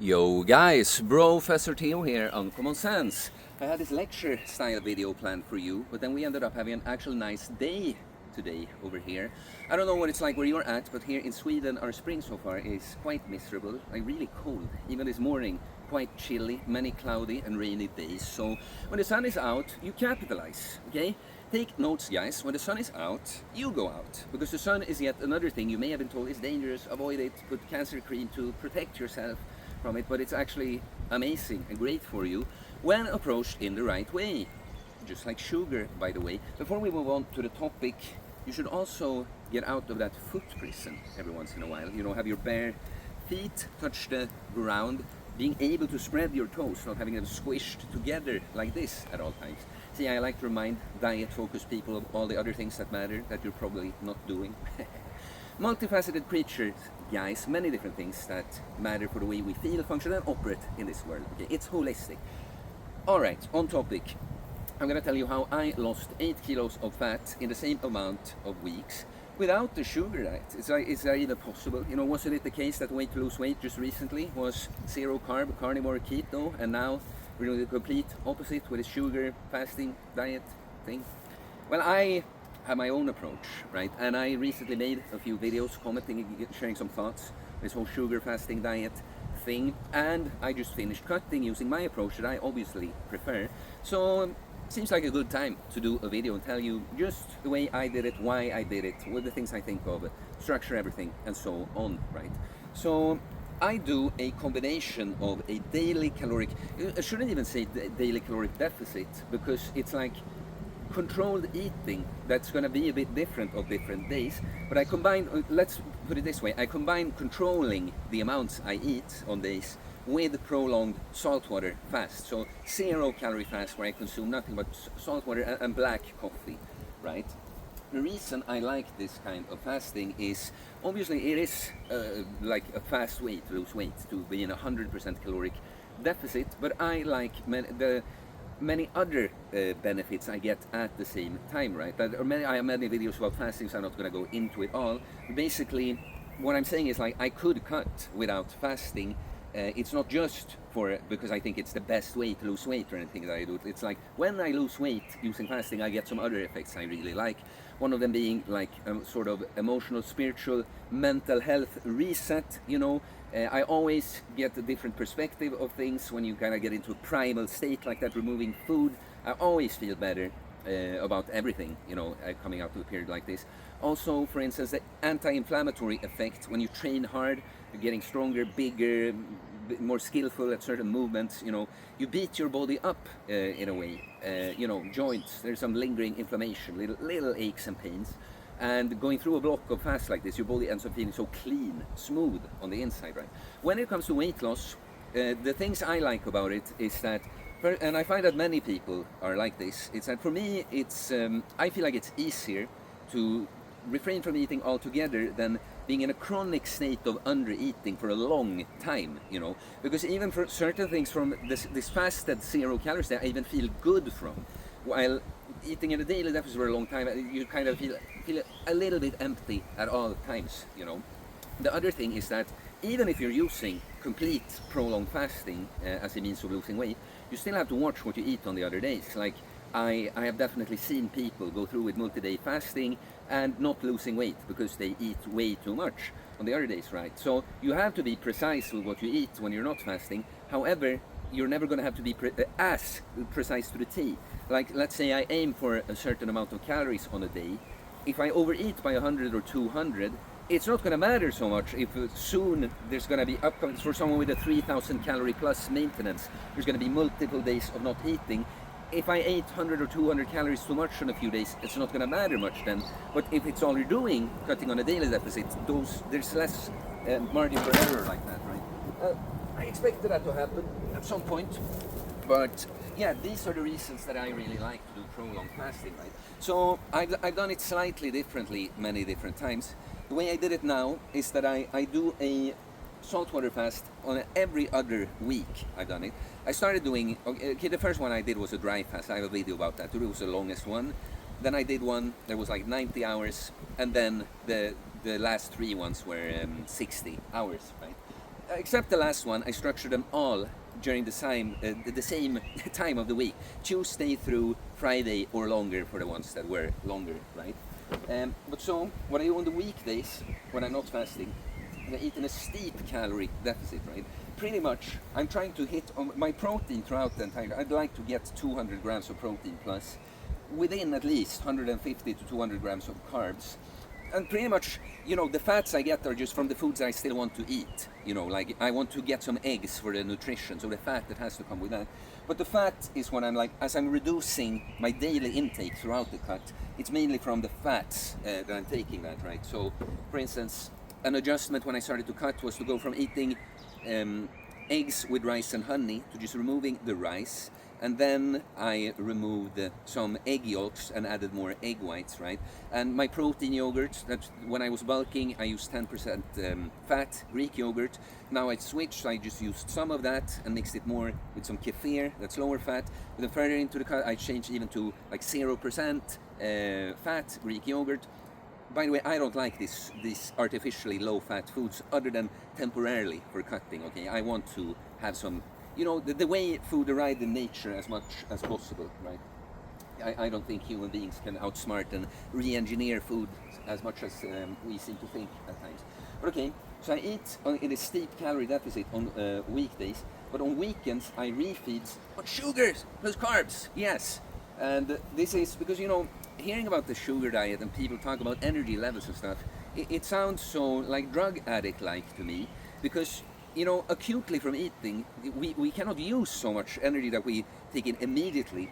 Yo guys, Professor Theo here, Uncommon Sense. I had this lecture style video planned for you, but then we ended up having an actual nice day today over here. I don't know what it's like where you're at, but here in Sweden our spring so far is quite miserable, like really cold. Even this morning, quite chilly, many cloudy and rainy days. So when the sun is out, you capitalize, okay? Take notes guys, when the sun is out, you go out. Because the sun is yet another thing you may have been told is dangerous, avoid it, put cancer cream to protect yourself from it, but it's actually amazing and great for you when approached in the right way. Just like sugar, by the way. Before we move on to the topic, you should also get out of that foot prison every once in a while. You know, have your bare feet touch the ground, being able to spread your toes, not having them squished together like this at all times. See, I like to remind diet-focused people of all the other things that matter that you're probably not doing. Multifaceted creatures, guys, many different things that matter for the way we feel, function and operate in this world. Okay, it's holistic. Alright, on topic. I'm gonna tell you how I lost 8 kilos of fat in the same amount of weeks without the sugar diet. Is that even possible? You know, wasn't it the case that way to lose weight just recently was zero carb, carnivore, keto, and now we're doing the complete opposite with a sugar fasting diet thing? Well, I have my own approach, right? And I recently made a few videos commenting, sharing some thoughts, this whole sugar fasting diet thing, and I just finished cutting using my approach that I obviously prefer. So seems like a good time to do a video and tell you just the way I did it, why I did it, what the things I think of, structure everything, and so on, right? So I do a combination of a daily caloric, I shouldn't even say daily caloric deficit, because it's like controlled eating that's going to be a bit different of different days, but I combine, let's put it this way, I combine controlling the amounts I eat on days with prolonged saltwater fast, so 0 calorie fast where I consume nothing but saltwater and black coffee, right? The reason I like this kind of fasting is obviously it is like a fast way to lose weight, to be in 100% caloric deficit, but I like the many other benefits I get at the same time, right? I have many videos about fasting, so I'm not going to go into it all. Basically, what I'm saying is like I could cut without fasting. It's not just because I think it's the best way to lose weight or anything that I do. It's like when I lose weight using fasting, I get some other effects I really like. One of them being like a sort of emotional, spiritual, mental health reset, you know. I always get a different perspective of things when you kind of get into a primal state like that, removing food. I always feel better about everything, you know, coming out of a period like this. Also, for instance, the anti-inflammatory effect when you train hard, you're getting stronger, bigger, more skillful at certain movements, you know, you beat your body up in a way, you know, joints, there's some lingering inflammation, little aches and pains. And going through a block of fast like this, your body ends up feeling so clean, smooth on the inside, right? When it comes to weight loss, the things I like about it is that, and I find that many people are like this, it's that for me, it's I feel like it's easier to refrain from eating altogether than being in a chronic state of under-eating for a long time, you know, because even for certain things from this fasted 0 calories that I even feel good from, while eating in a daily deficit for a long time, you kind of feel a little bit empty at all times, you know. The other thing is that even if you're using complete prolonged fasting as a means of losing weight, you still have to watch what you eat on the other days. Like I have definitely seen people go through with multi-day fasting and not losing weight because they eat way too much on the other days, right? So you have to be precise with what you eat when you're not fasting. However, you're never going to have to be as precise to the T. Like, let's say I aim for a certain amount of calories on a day. If I overeat by 100 or 200, it's not going to matter so much if soon there's going to be upcoming, for someone with a 3,000 calorie plus maintenance, there's going to be multiple days of not eating. If I ate 100 or 200 calories too much in a few days, it's not going to matter much then. But if it's all you're doing, cutting on a daily deficit, there's less margin for error like that, right? I expected that to happen at some point, but yeah, these are the reasons that I really like to do prolonged fasting, right? So I've done it slightly differently many different times. The way I did it now is that I do a saltwater fast on every other week. I've done it. I started doing, okay, the first one I did was a dry fast. I have a video about that. It was the longest one. Then I did one that was like 90 hours, and then the last 3 ones were 60 hours, right? except the last one, I structured them all during the same time of the week, Tuesday through Friday or longer for the ones that were longer, right? But so, what I do on the weekdays, when I'm not fasting, I eat in a steep calorie deficit, right? Pretty much, I'm trying to hit on my protein throughout the entire, I'd like to get 200 grams of protein plus, within at least 150 to 200 grams of carbs. And pretty much, you know, the fats I get are just from the foods I still want to eat. You know, like I want to get some eggs for the nutrition, so the fat that has to come with that. But the fat is when I'm like, as I'm reducing my daily intake throughout the cut, it's mainly from the fats that I'm taking that, right? So, for instance, an adjustment when I started to cut was to go from eating eggs with rice and honey to just removing the rice. And then I removed some egg yolks and added more egg whites, right? And my protein yogurt, that when I was bulking, I used 10% fat Greek yogurt. Now I switched, so I just used some of that and mixed it more with some kefir, that's lower fat. But then further into the cut, I changed even to like 0% fat Greek yogurt. By the way, I don't like these artificially low-fat foods other than temporarily for cutting, okay? I want to have some, you know, the way food arrived in nature as much as possible, right? I don't think human beings can outsmart and re-engineer food as much as we seem to think at times. But okay, so I eat in a steep calorie deficit on weekdays, but on weekends I refeed on sugars plus carbs, yes. And this is because, you know, hearing about the sugar diet and people talk about energy levels and stuff, it sounds so like drug addict-like to me, because, you know, acutely from eating, we cannot use so much energy that we take in immediately.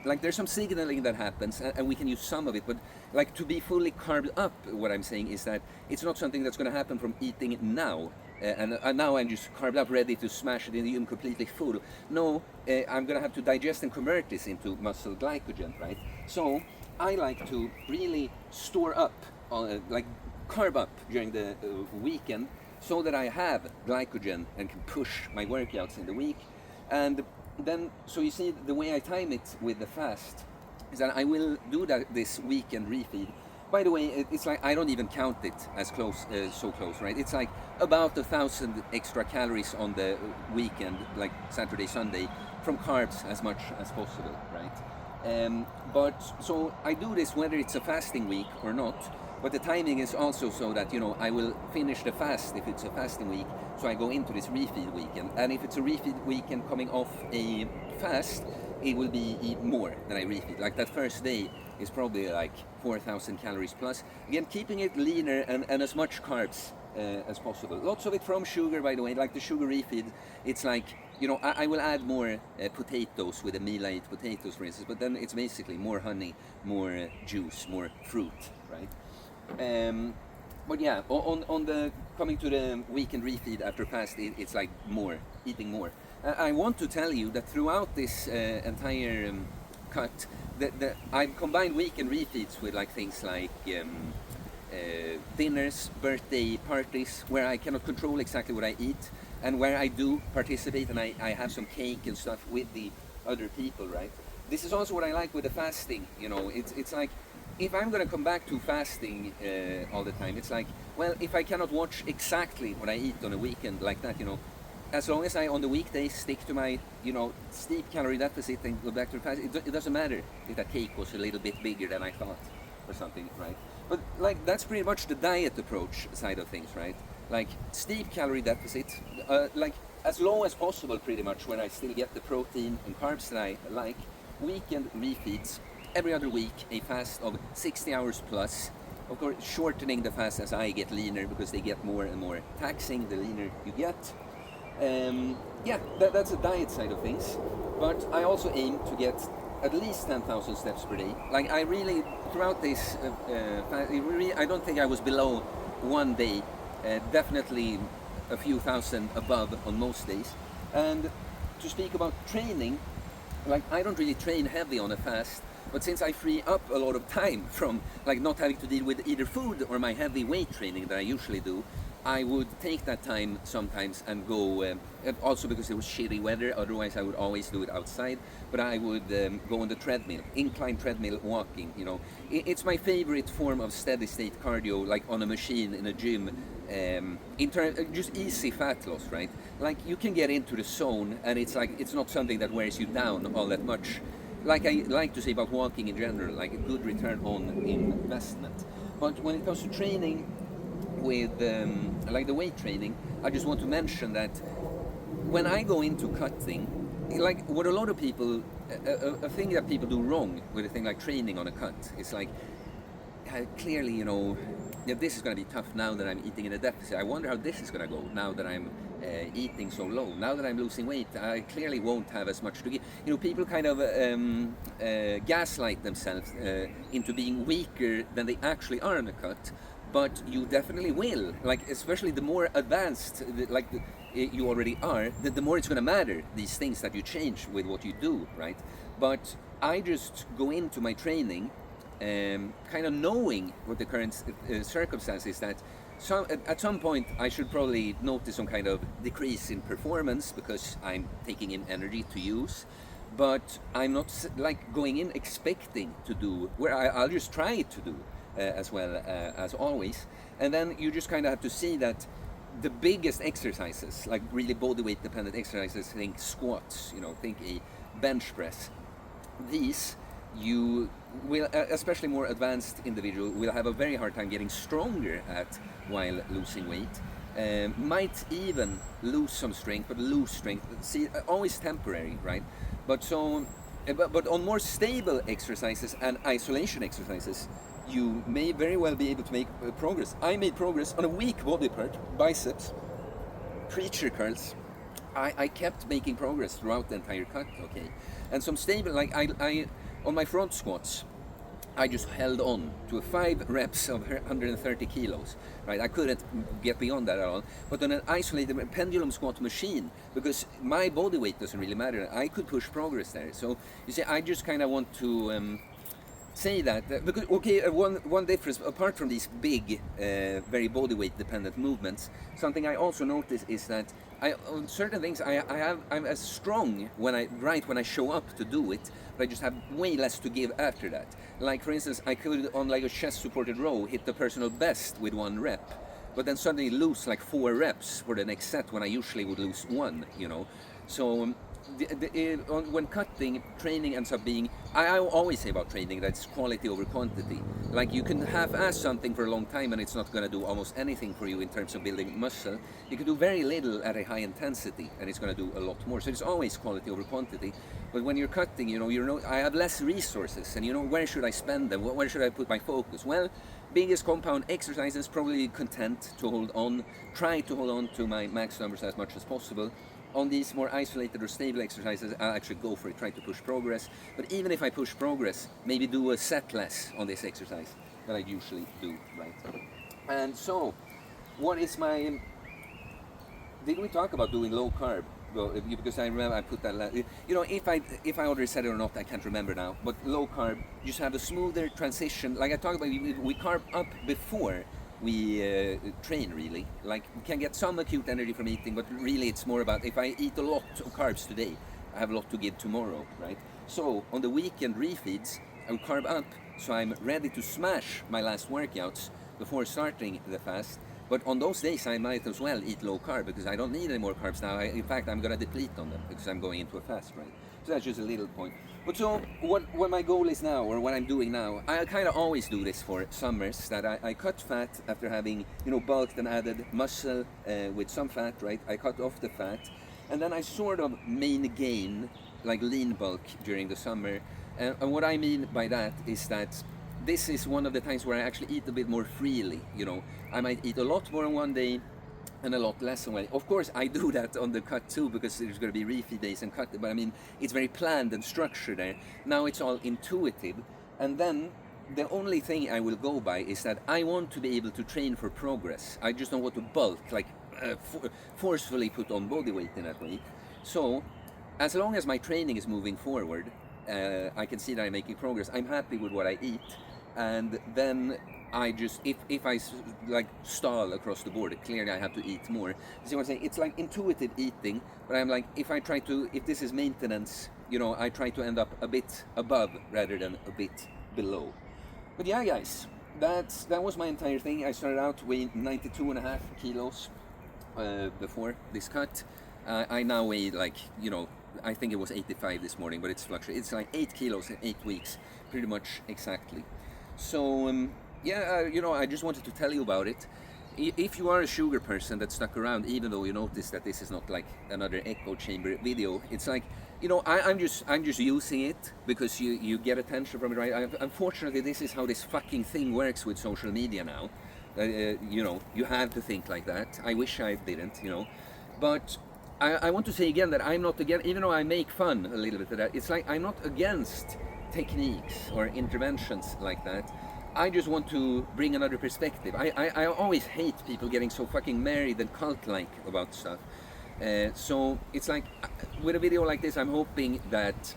Like there's some signaling that happens and we can use some of it, but like to be fully carved up, what I'm saying is that it's not something that's going to happen from eating now. And now I'm just carved up, ready to smash it in the gym completely full. No, I'm going to have to digest and convert this into muscle glycogen, right? So I like to really store up, like carb up during the weekend, so that I have glycogen and can push my workouts in the week. And then, so you see, the way I time it with the fast is that I will do that this weekend refeed. By the way, it's like I don't even count it as close, so close, right? It's like about 1,000 extra calories on the weekend, like Saturday, Sunday, from carbs as much as possible, right? But so I do this whether it's a fasting week or not. But the timing is also so that, you know, I will finish the fast if it's a fasting week, so I go into this refeed weekend. And if it's a refeed weekend coming off a fast, it will be more than I refeed. Like that first day is probably like 4,000 calories plus. Again, keeping it leaner and as much carbs as possible. Lots of it from sugar, by the way, like the sugar refeed. It's like, you know, I will add more potatoes with a meal I eat potatoes, for instance, but then it's basically more honey, more juice, more fruit, right? But yeah, on the coming to the weekend refeed after fast, it's like more, eating more. I want to tell you that throughout this entire cut, I've combined weekend refeeds with like things like dinners, birthday parties, where I cannot control exactly what I eat, and where I do participate and I have some cake and stuff with the other people, right? This is also what I like with the fasting, you know, it's like, if I'm going to come back to fasting all the time, it's like, well, if I cannot watch exactly what I eat on a weekend like that, you know, as long as I on the weekdays stick to my, you know, steep calorie deficit and go back to fast, it doesn't matter if that cake was a little bit bigger than I thought or something, right? But like that's pretty much the diet approach side of things, right? Like steep calorie deficit, like as low as possible pretty much, where I still get the protein and carbs that I like. Weekend refeeds. Every other week, a fast of 60 hours plus. Of course, shortening the fast as I get leaner, because they get more and more taxing the leaner you get. Yeah, that's the diet side of things. But I also aim to get at least 10,000 steps per day. Like I really, throughout this, I don't think I was below one day. Definitely a few thousand above on most days. And to speak about training, like I don't really train heavy on a fast. But since I free up a lot of time from like not having to deal with either food or my heavy weight training that I usually do, I would take that time sometimes and go, also because it was shitty weather, otherwise I would always do it outside, but I would go on the treadmill, incline treadmill walking, you know. It's my favorite form of steady state cardio, like on a machine in a gym, just easy fat loss, right? Like you can get into the zone, and it's not something that wears you down all that much. Like I like to say about walking in general, like a good return on investment. But when it comes to training with like the weight training, I just want to mention that when I go into cutting, like what a lot of people, a thing that people do wrong with a thing like training on a cut, it's like clearly, this is going to be tough now that I'm eating in a deficit. I wonder how this is going to go now that I'm eating so low. Now that I'm losing weight, I clearly won't have as much to give. People kind of gaslight themselves into being weaker than they actually are on a cut. But you definitely will, like especially the more advanced, you already are, the more it's going to matter, these things that you change with what you do, right? But I just go into my training kind of knowing what the current circumstance is, that at some point I should probably notice some kind of decrease in performance because I'm taking in energy to use. But I'm not like going in expecting to do, where I'll just try to do as well as always. And then you just kind of have to see that the biggest exercises, like really body weight dependent exercises, think squats, think a bench press, these you will, especially more advanced individual, will have a very hard time getting stronger at while losing weight. Might even lose some strength, but lose strength, see, always temporary, right? But on more stable exercises and isolation exercises, you may very well be able to make progress. I made progress on a weak body part, biceps, preacher curls. I kept making progress throughout the entire cut, okay? And some stable, like I on my front squats, I just held on to 5 reps of 130 kilos, right? I couldn't get beyond that at all. But on an isolated pendulum squat machine, because my body weight doesn't really matter, I could push progress there. So you see, I just kind of want to say that because one difference apart from these big, very body weight dependent movements, something I also notice is that on certain things I'm as strong when I show up to do it, but I just have way less to give after that. Like for instance, I could on like a chest supported row hit the personal best with 1 rep, but then suddenly lose like 4 reps for the next set when I usually would lose 1. So when cutting, training ends up being, I always say about training that it's quality over quantity. Like you can half-ass something for a long time and it's not going to do almost anything for you in terms of building muscle. You can do very little at a high intensity and it's going to do a lot more. So it's always quality over quantity. But when you're cutting, I have less resources, and where should I spend them? Where should I put my focus? Well, biggest compound exercises, probably content to hold on, try to hold on to my max numbers as much as possible. On these more isolated or stable exercises, I'll actually go for it, try to push progress. But even if I push progress, maybe do a set less on this exercise that I usually do, right? And so, what is my... Did we talk about doing low carb? Well, because I remember I put that... if I already said it or not, I can't remember now. But low carb, just have a smoother transition. Like I talked about, we carb up before we train, really. Like we can get some acute energy from eating, but really it's more about if I eat a lot of carbs today, I have a lot to give tomorrow, right? So on the weekend refeeds, I will carb up so I'm ready to smash my last workouts before starting the fast. But on those days I might as well eat low carb because I don't need any more carbs now. In fact, I'm going to deplete on them because I'm going into a fast, right? So that's just a little point. But so what my goal is now, or what I'm doing now, I kind of always do this for summers, that I cut fat after having bulked and added muscle with some fat, right? I cut off the fat, and then I sort of Maingain, like lean bulk during the summer. And what I mean by that is that this is one of the times where I actually eat a bit more freely. I might eat a lot more on one day and a lot less on one day. Of course, I do that on the cut too, because there's going to be refeed days and cut. But I mean, it's very planned and structured there. Now it's all intuitive. And then the only thing I will go by is that I want to be able to train for progress. I just don't want to bulk, like forcefully put on body weight in that way. So as long as my training is moving forward, I can see that I'm making progress. I'm happy with what I eat. And then I just, if I like stall across the board, clearly I have to eat more. You see what I'm saying? It's like intuitive eating, but I'm like, if this is maintenance, I try to end up a bit above rather than a bit below. But yeah, guys, that was my entire thing. I started out weighing 92.5 kilos before this cut. I now weigh like, you know, I think it was 85 this morning, but it's fluctuated. It's like 8 kilos in 8 weeks, pretty much exactly. So you know, I just wanted to tell you about it. If you are a sugar person that stuck around, even though you notice that this is not like another echo chamber video, it's like, you know, I'm just using it because you get attention from it, right? Unfortunately, this is how this fucking thing works with social media now. You know, you have to think like that. I wish I didn't, you know. But I want to say again that I'm not against, even though I make fun a little bit of that, it's like I'm not against techniques or interventions like that. I just want to bring another perspective. I always hate people getting so fucking married and cult-like about stuff. So it's like, with a video like this, I'm hoping that,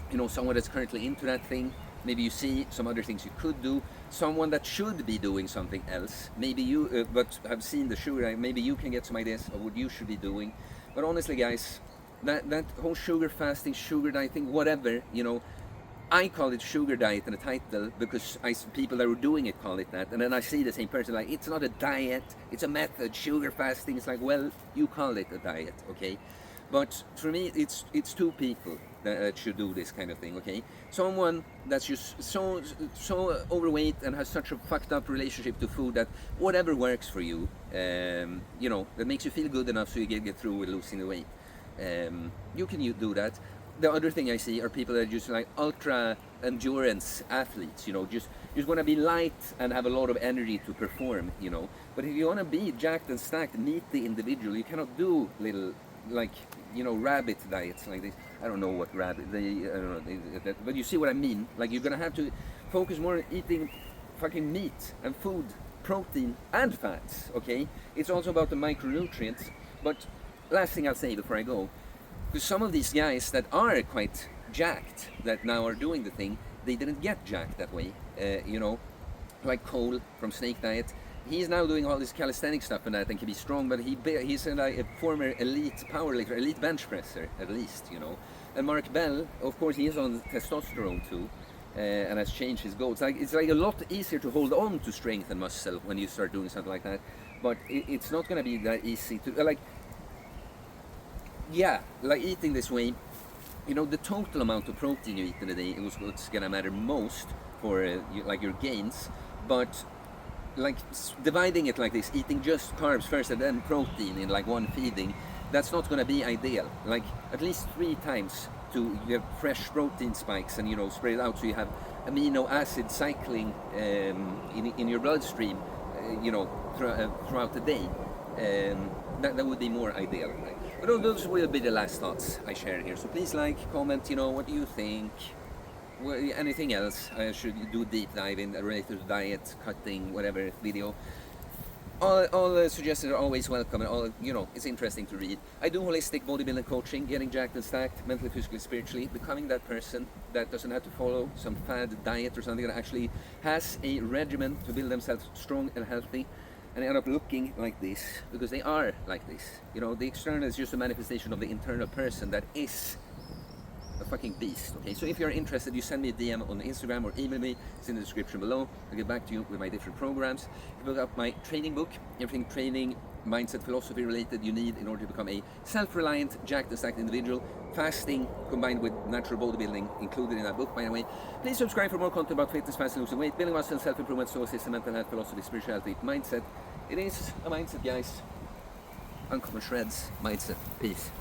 you know, someone that's currently into that thing, maybe you see some other things you could do, someone that should be doing something else, maybe you, but have seen the sugar, maybe you can get some ideas of what you should be doing. But honestly, guys, that whole sugar fasting, sugar dieting, whatever, you know, I call it sugar diet in the title because people that were doing it call it that, and then I see the same person like, it's not a diet, it's a method. Sugar fasting, it's like, well, you call it a diet, okay? But for me, it's two people that should do this kind of thing, okay? Someone that's just so overweight and has such a fucked up relationship to food that whatever works for you, you know, that makes you feel good enough so you get through with losing the weight. You can do that. The other thing I see are people that are just like ultra endurance athletes, you know, just want to be light and have a lot of energy to perform, you know. But if you want to be jacked and stacked, meet the individual, you cannot do little, like, you know, rabbit diets like this. I don't know what rabbit, I don't know, but you see what I mean. Like, you're going to have to focus more on eating fucking meat and food, protein and fats, okay? It's also about the micronutrients. But last thing I'll say before I go, because some of these guys that are quite jacked, that now are doing the thing, they didn't get jacked that way. You know, like Cole from Snake Diet, he's now doing all this calisthenic stuff and that and can be strong, but he's a former elite powerlifter, elite bench presser at least, you know. And Mark Bell, of course, he is on testosterone too, and has changed his goals. It's like a lot easier to hold on to strength and muscle when you start doing something like that, but it's not going to be that easy to, like, yeah, like eating this way, you know, the total amount of protein you eat in a day is what's gonna matter most for like your gains. But like dividing it like this, eating just carbs first and then protein in like one feeding, that's not gonna be ideal. Like at least 3 times to get fresh protein spikes and, you know, spread it out so you have amino acid cycling in your bloodstream, you know, throughout the day. That would be more ideal. Right? But those will be the last thoughts I share here. So please like, comment, you know, what do you think? Anything else I should do deep dive in related to diet, cutting, whatever video. All suggestions are always welcome, and all, you know, it's interesting to read. I do holistic bodybuilding coaching, getting jacked and stacked, mentally, physically, spiritually, becoming that person that doesn't have to follow some fad diet or something, that actually has a regimen to build themselves strong and healthy, and end up looking like this, because they are like this. You know, the external is just a manifestation of the internal person that is a fucking beast, okay? So if you're interested, you send me a DM on Instagram or email me. It's in the description below. I'll get back to you with my different programs. You look up my training book, everything training, mindset, philosophy related you need in order to become a self-reliant, jacked and stacked individual. Fasting combined with natural bodybuilding included in that book, by the way. Please subscribe for more content about fitness, fasting, losing weight, building muscle, self-improvement, soul system, mental health, philosophy, spirituality, mindset. It is a mindset, guys. Uncommon shreds, mindset. Peace.